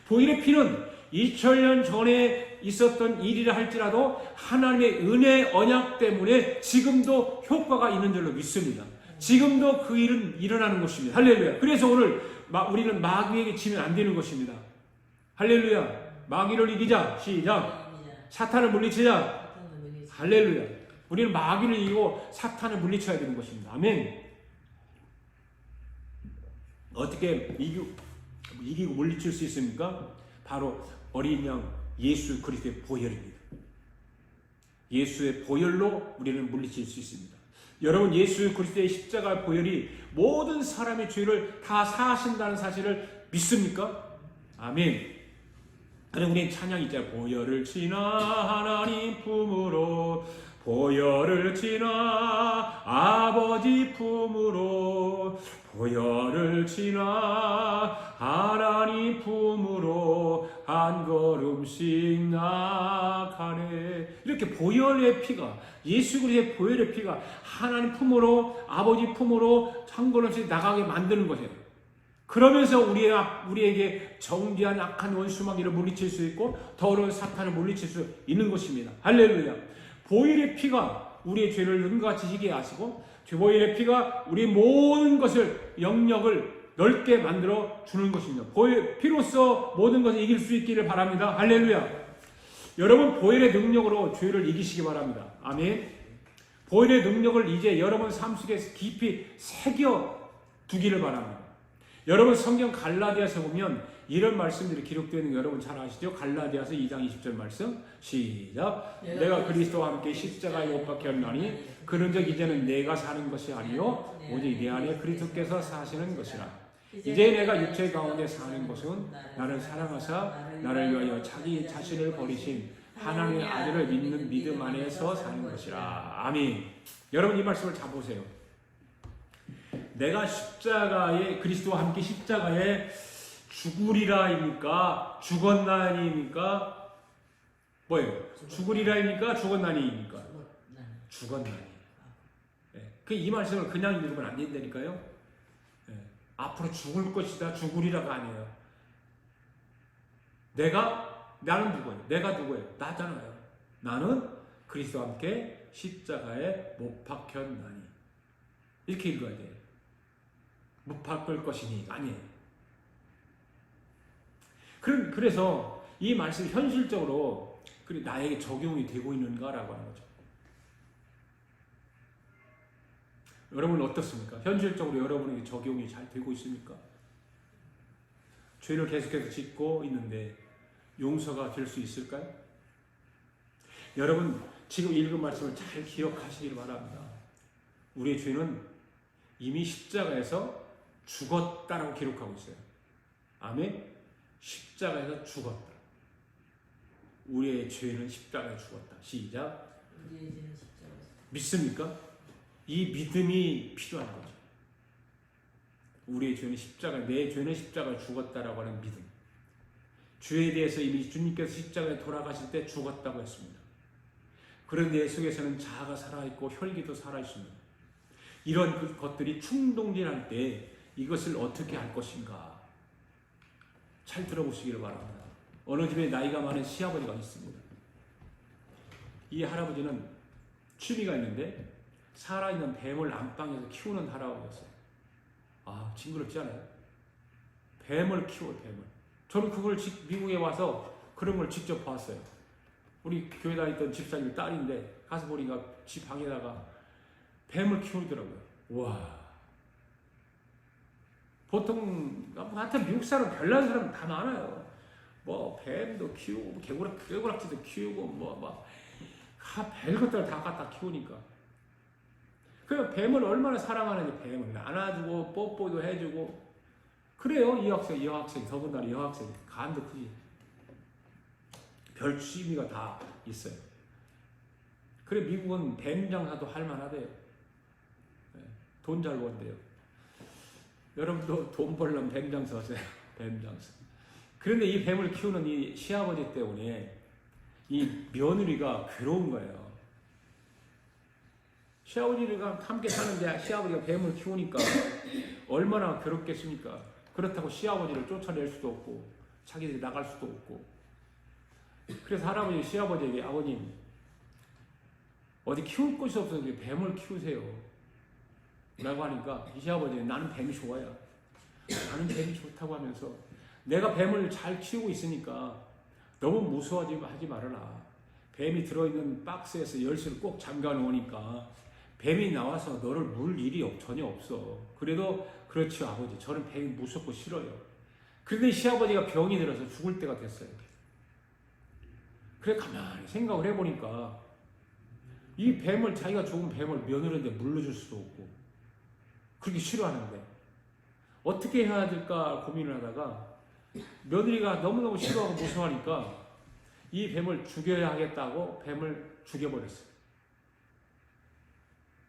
보혈의 피는 2000년 전에 있었던 일이라 할지라도 하나님의 은혜 언약 때문에 지금도 효과가 있는 줄로 믿습니다. 지금도 그 일은 일어나는 것입니다. 할렐루야. 그래서 오늘 우리는 마귀에게 지면 안 되는 것입니다. 할렐루야. 마귀를 이기자. 시작. 사탄을 물리치자. 할렐루야. 우리는 마귀를 이기고 사탄을 물리쳐야 되는 것입니다. 아멘. 어떻게 이기고 물리칠 수 있습니까? 바로 어린 양 예수 그리스도의 보혈입니다. 예수의 보혈로 우리는 물리칠 수 있습니다. 여러분, 예수 그리스도의 십자가 보혈이 모든 사람의 죄를 다 사하신다는 사실을 믿습니까? 아멘. 그럼 우리는 찬양이 있잖아요. 보혈을 지나 하나님 품으로, 보혈을 지나 아버지 품으로, 보혈을 지나 하나님 품으로 한 걸음씩 나가네. 이렇게 보혈의 피가, 예수 그리스도의 보혈의 피가 하나님 품으로, 아버지 품으로 한 걸음씩 나가게 만드는 것이에요. 그러면서 우리에게 정죄한 악한 원수마귀를 물리칠 수 있고 더러운 사탄을 물리칠 수 있는 것입니다. 할렐루야. 보혈의 피가 우리의 죄를 눈같이 희게 하시고, 보혈의 피가 우리의 모든 것을, 영역을 넓게 만들어 주는 것입니다. 보혈 피로써 모든 것을 이길 수 있기를 바랍니다. 할렐루야. 여러분, 보혈의 능력으로 죄를 이기시기 바랍니다. 아멘. 보혈의 능력을 이제 여러분 삶 속에 깊이 새겨 두기를 바랍니다. 여러분, 성경 갈라디아서 보면 이런 말씀들이 기록되어 있는 거 여러분 잘 아시죠? 갈라디아서 2장 20절 말씀 시작. 내가 그리스도와 함께 십자가에 못 박혔나니 그런즉 이제는 내가 사는 것이 아니요 오직 내 안에 그리스도께서 사시는 것이라. 이제 내가 육체 가운데 사는 것은 나를 사랑하사 나를 위하여 자기 자신을 버리신 하나님의 아들을 믿는 믿음 안에서 사는 것이라. 아멘. 여러분, 이 말씀을 잘 보세요. 내가 십자가에, 그리스도와 함께 십자가에 죽으리라입니까? 죽었나니입니까? 뭐예요? 죽으리라입니까? 죽었나니입니까? 죽었나니. 네. 이 말씀을 그냥 읽으면 안 된다니까요. 네. 앞으로 죽을 것이다, 죽으리라가 아니에요. 나는 누구예요? 내가 누구예요? 나잖아요. 나는 그리스도와 함께 십자가에 못 박혔나니. 이렇게 읽어야 돼요. 못 바꿀 것이니 아니에요. 그래서 이 말씀이 현실적으로 나에게 적용이 되고 있는가라고 하는 거죠. 여러분은 어떻습니까? 현실적으로 여러분에게 적용이 잘 되고 있습니까? 죄를 계속해서 짓고 있는데 용서가 될 수 있을까요? 여러분, 지금 읽은 말씀을 잘 기억하시길 바랍니다. 우리의 죄는 이미 십자가에서 죽었다라고 기록하고 있어요. 아멘. 십자가에서 죽었다. 우리의 죄는 십자가에 죽었다. 시작. 믿습니까? 이 믿음이 필요한 거죠. 우리의 죄는 내 죄는 십자가에 죽었다라고 하는 믿음. 죄에 대해서 이미 주님께서 십자가에 돌아가실 때 죽었다고 했습니다. 그런데 내 속에서는 자아가 살아있고 혈기도 살아있습니다. 이런 것들이 충동질할 때 이것을 어떻게 할 것인가 잘 들어보시기를 바랍니다. 어느 집에 나이가 많은 시아버지가 있습니다. 이 할아버지는 취미가 있는데 살아있는 뱀을 안방에서 키우는 할아버지였어요. 아, 징그럽지 않아요? 뱀을 키워요, 뱀을. 저는 그걸 미국에 와서 그런 걸 직접 봤어요. 우리 교회 다니던 집사님 딸인데 가서 보니까 집 방에다가 뱀을 키우더라고요. 와. 보통 하여튼 미국 사람 별난 사람 다 많아요. 뭐 뱀도 키우고 개구락지도 키우고 별것들 다 갖다 키우니까. 그 뱀을 얼마나 사랑하는지 뱀을 안아주고 뽀뽀도 해주고 그래요. 이 여학생 더군다나 여학생 간도 크지. 별 취미가 다 있어요. 그래 미국은 뱀 장사도 할만하대요. 돈 잘 번대요. 여러분도 돈 벌려면 뱀 장사 하세요. 뱀 장사. 그런데 이 뱀을 키우는 이 시아버지 때문에 이 며느리가 괴로운 거예요. 시아버지가 함께 사는데 시아버지가 뱀을 키우니까 얼마나 괴롭겠습니까? 그렇다고 시아버지를 쫓아낼 수도 없고 자기들이 나갈 수도 없고. 그래서 할아버지, 시아버지에게 아버님 어디 키울 곳이 없어서 뱀을 키우세요 라고 하니까 이 시아버지는 나는 뱀이 좋아요. 나는 뱀이 좋다고 하면서 내가 뱀을 잘 키우고 있으니까 너무 무서워하지 말아라. 뱀이 들어있는 박스에서 열쇠를 꼭 잠가 놓으니까 뱀이 나와서 너를 물 일이 전혀 없어. 그래도 그렇죠 아버지. 저는 뱀이 무섭고 싫어요. 그런데 시아버지가 병이 들어서 죽을 때가 됐어요. 그래 가만히 생각을 해보니까 이 뱀을 자기가 죽은 뱀을 며느리한테 물려줄 수도 없고 그렇게 싫어하는데 어떻게 해야 될까 고민을 하다가 며느리가 너무너무 싫어하고 무서워하니까 이 뱀을 죽여야 하겠다고 뱀을 죽여버렸어요.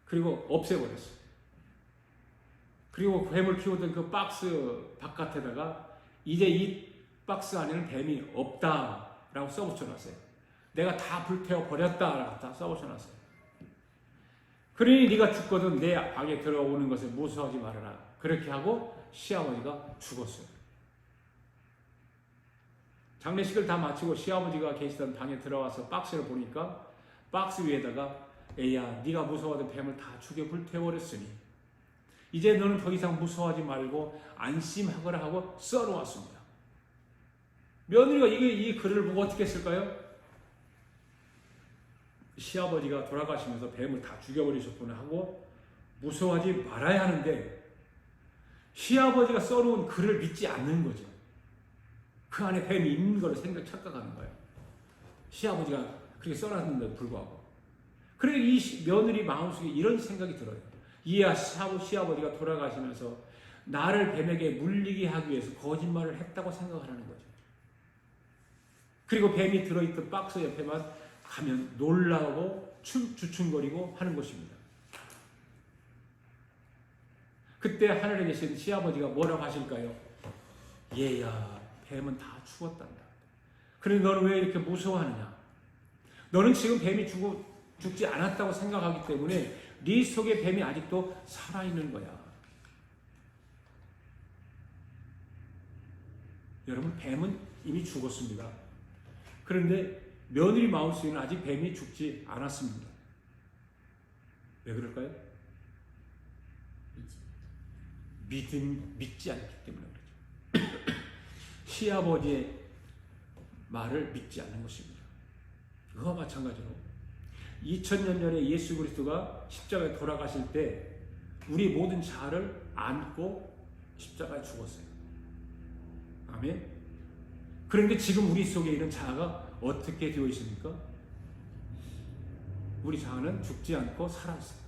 그리고 없애버렸어요. 그리고 뱀을 키우던 그 박스 바깥에다가 이제 이 박스 안에는 뱀이 없다라고 써붙여놨어요. 내가 다 불태워 버렸다라고 다 써붙여놨어요. 그러니 네가 죽거든 내 방에 들어오는 것을 무서워하지 말아라. 그렇게 하고 시아버지가 죽었어요. 장례식을 다 마치고 시아버지가 계시던 방에 들어와서 박스를 보니까 박스 위에다가 애야 네가 무서워하던 뱀을 다 죽여 불태워버렸으니 이제 너는 더 이상 무서워하지 말고 안심하거라 하고 써놓았습니다. 며느리가 이 글을 보고 어떻게 했을까요? 시아버지가 돌아가시면서 뱀을 다 죽여버리셨구나 하고 무서워하지 말아야 하는데 시아버지가 써놓은 글을 믿지 않는 거죠. 그 안에 뱀이 있는 걸 착각하는 거예요. 시아버지가 그렇게 써놨는데도 불구하고. 그래서 이 며느리 마음속에 이런 생각이 들어요. 이야 시아버지가 돌아가시면서 나를 뱀에게 물리게 하기 위해서 거짓말을 했다고 생각하는 거죠. 그리고 뱀이 들어있던 박스 옆에만 가면 놀라고 주춤거리고 하는 것입니다. 그때 하늘에 계신 시아버지가 뭐라고 하실까요? 얘야 뱀은 다 죽었단다. 그런데 너는 왜 이렇게 무서워하느냐? 너는 지금 뱀이 죽지 않았다고 생각하기 때문에 네 속에 뱀이 아직도 살아있는 거야. 여러분 뱀은 이미 죽었습니다. 그런데 며느리 마음속에는 아직 뱀이 죽지 않았습니다. 왜 그럴까요? 믿지 않기 때문에 그렇죠. 시아버지의 말을 믿지 않는 것입니다. 그와 마찬가지로 2000년 전에 예수 그리스도가 십자가에 돌아가실 때 우리 모든 자아를 안고 십자가에 죽었어요. 아멘. 그런데 지금 우리 속에 있는 자아가 어떻게 되어 있습니까? 우리 자아는 죽지 않고 살아있어요.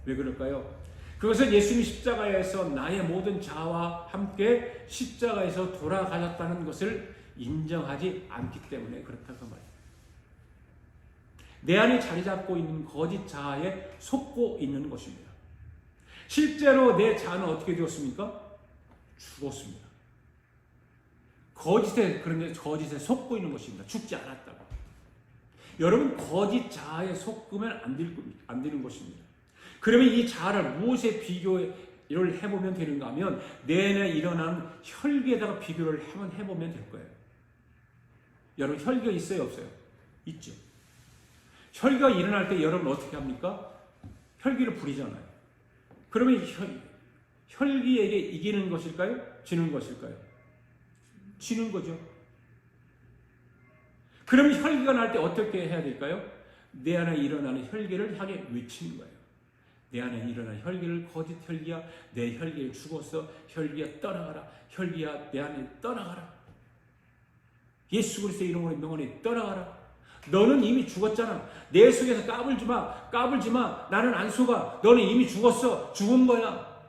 왜 그럴까요? 그것은 예수님이 십자가에서 나의 모든 자아와 함께 십자가에서 돌아가셨다는 것을 인정하지 않기 때문에 그렇다고 말이에요. 내 안에 자리 잡고 있는 거짓 자아에 속고 있는 것입니다. 실제로 내 자아는 어떻게 되었습니까? 죽었습니다. 그런데 거짓에 속고 있는 것입니다. 죽지 않았다고. 여러분 거짓 자아에 속으면 안 되는 것입니다. 그러면 이 자아를 무엇에 비교를 해보면 되는가 하면 내 안에 일어나는 혈기에다가 비교를 한번 해보면 될 거예요. 여러분 혈기가 있어요 없어요? 있죠. 혈기가 일어날 때 여러분 어떻게 합니까? 혈기를 부리잖아요. 그러면 혈기에게 이기는 것일까요? 지는 것일까요? 지는 거죠. 그러면 혈기가 날 때 어떻게 해야 될까요? 내 안에 일어나는 혈기를 향해 외치는 거예요. 내 안에 일어난 혈기를 거짓 혈기야 내 혈기를 죽었어 혈기야 떠나가라 혈기야 내 안에 떠나가라 예수 그리스도의 이름으로 명하니 떠나가라 너는 이미 죽었잖아 내 속에서 까불지 마 나는 안 속아 너는 이미 죽었어 죽은 거야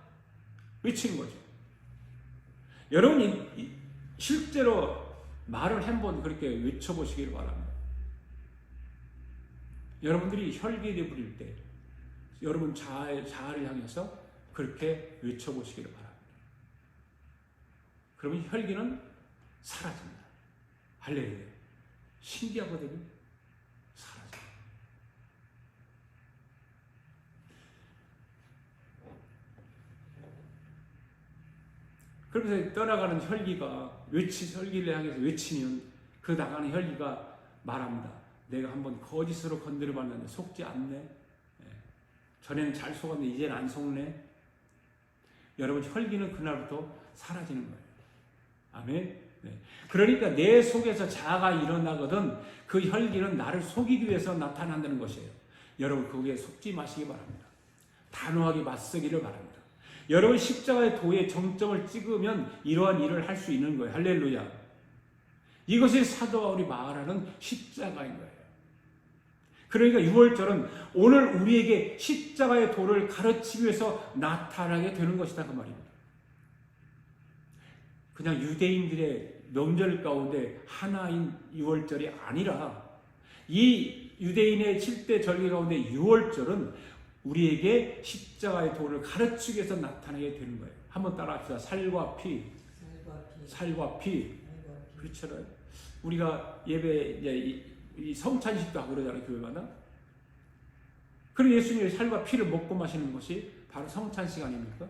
외치는 거죠. 여러분 실제로 말을 한번 그렇게 외쳐보시기를 바랍니다. 여러분들이 혈기를 부릴 때 여러분 자아를 향해서 그렇게 외쳐보시기를 바랍니다. 그러면 혈기는 사라집니다. 할렐루야. 신기하거든요. 사라져요. 그러면서 떠나가는 혈기가 혈기를 향해서 외치면 그 나가는 혈기가 말합니다. 내가 한번 거짓으로 건드려 봤는데 속지 않네. 전에는 잘 속았는데 이제는 안 속네. 여러분, 혈기는 그날부터 사라지는 거예요. 아멘. 네. 그러니까 내 속에서 자아가 일어나거든 그 혈기는 나를 속이기 위해서 나타난다는 것이에요. 여러분, 거기에 속지 마시기 바랍니다. 단호하게 맞서기를 바랍니다. 여러분, 십자가의 도에 정점을 찍으면 이러한 일을 할 수 있는 거예요. 할렐루야. 이것이 사도 바울이 말하는 십자가인 거예요. 그러니까 6월절은 오늘 우리에게 십자가의 도를 가르치기 위해서 나타나게 되는 것이다, 그 말입니다. 그냥 유대인들의 명절 가운데 하나인 6월절이 아니라 이 유대인의 7대 절기 가운데 6월절은 우리에게 십자가의 도를 가르치기 위해서 나타나게 되는 거예요. 한번 따라합시다. 살과 피. 살과 피. 그렇잖아요. 우리가 예배 이제 이 성찬식도 하고 그러잖아요, 교회마다. 그럼 예수님의 살과 피를 먹고 마시는 것이 바로 성찬식 아닙니까?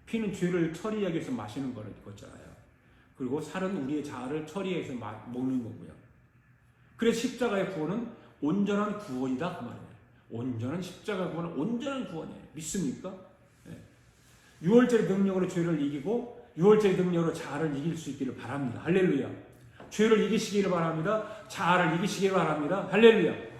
피는 죄를 처리하기 위해서 마시는 거잖아요. 그리고 살은 우리의 자아를 처리해서 먹는 거고요. 그래서 십자가의 구원은 온전한 구원이다, 그 말이에요. 온전한 십자가 구원은 온전한 구원이에요. 믿습니까? 네. 6월절의 능력으로 죄를 이기고 6월절의 능력으로 자아를 이길 수 있기를 바랍니다. 할렐루야. 죄를 이기시기를 바랍니다. 자아를 이기시기를 바랍니다. 할렐루야.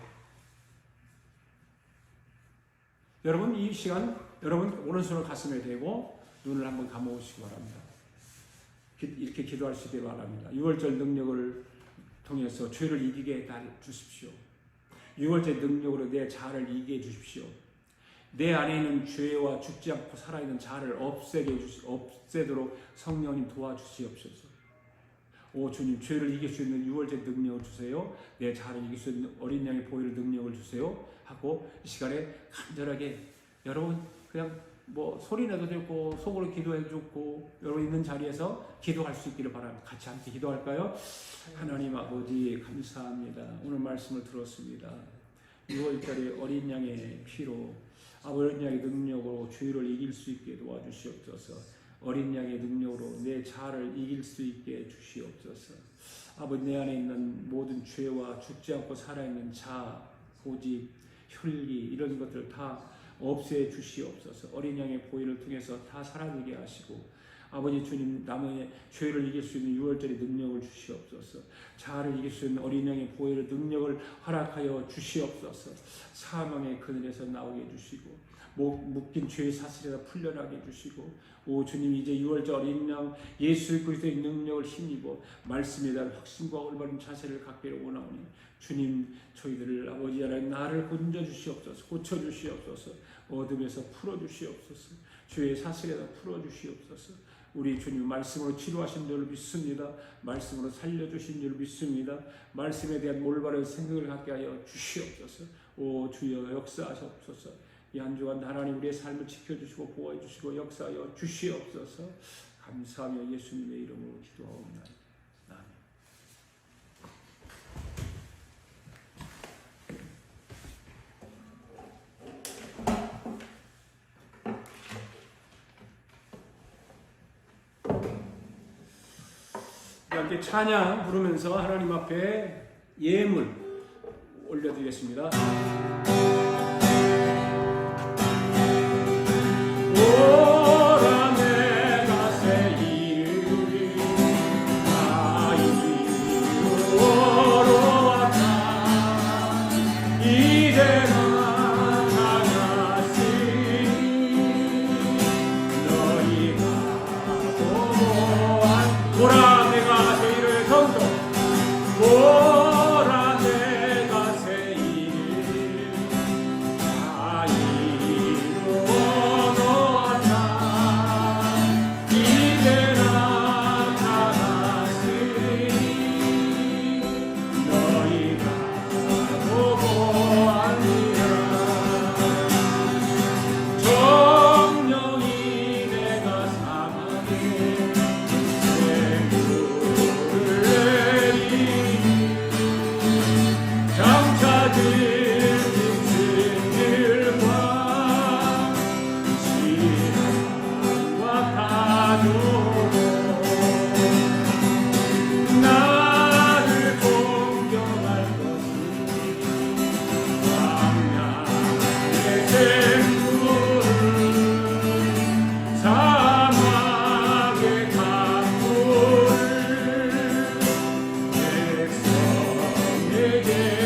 여러분, 이 시간 여러분 오른손을 가슴에 대고 눈을 한번 감아보시기 바랍니다. 이렇게 기도할 수 있기를 바랍니다. 6월절 능력을 통해서 죄를 이기게 해주십시오. 6월절 능력으로 내 자아를 이기게 해주십시오. 내 안에 있는 죄와 죽지 않고 살아있는 자아를 없애도록 성령님 도와주시옵소서. 오 주님, 죄를 이길 수 있는 6월절 능력을 주세요. 내 자아를 이길 수 있는 어린 양의 보혈 능력을 주세요. 하고 이 시간에 간절하게 여러분 그냥 뭐 소리내도 되고 속으로 기도해 주고 여러분 있는 자리에서 기도할 수 있기를 바랍니다. 같이 함께 기도할까요? 하나님 아버지 감사합니다. 오늘 말씀을 들었습니다. 6월달에 어린 양의 피로 어린 양의 능력으로 죄를 이길 수 있게 도와주시옵소서. 어린 양의 능력으로 내 자아를 이길 수 있게 주시옵소서. 아버지, 내 안에 있는 모든 죄와 죽지 않고 살아있는 자아, 고집, 혈기 이런 것들 다 없애 주시옵소서. 어린 양의 보혈을 통해서 다 사라지게 하시고 아버지 주님, 남의 죄를 이길 수 있는 6월절의 능력을 주시옵소서. 자아를 이길 수 있는 어린 양의 보혈의 능력을 허락하여 주시옵소서. 사망의 그늘에서 나오게 해주시고 묶인 죄의 사슬에서 풀려나게 해주시고 오 주님, 이제 6월절 어린 양 예수 그리스도의 능력을 힘입어 말씀에 대한 확신과 올바른 자세를 갖기를 원하오니 주님, 저희들을 아버지 하나님 나를 건져주시옵소서. 고쳐주시옵소서. 어둠에서 풀어주시옵소서. 죄의 사슬에서 풀어주시옵소서. 우리 주님 말씀으로 치료하신 줄 믿습니다. 말씀으로 살려주신 줄 믿습니다. 말씀에 대한 올바른 생각을 갖게 하여 주시옵소서. 오 주여 역사하시옵소서. 이 한 주간 하나님 우리의 삶을 지켜주시고 보호해 주시고 역사하여 주시옵소서. 감사하며 예수님의 이름으로 기도하옵나이다. 함께 찬양 부르면서 하나님 앞에 예물 올려드리겠습니다. 오라 내가 새 이름 나 이리로 왔다. 이제는 강하시니 너희가 보호한 오라 오라 내가 새 이름 세계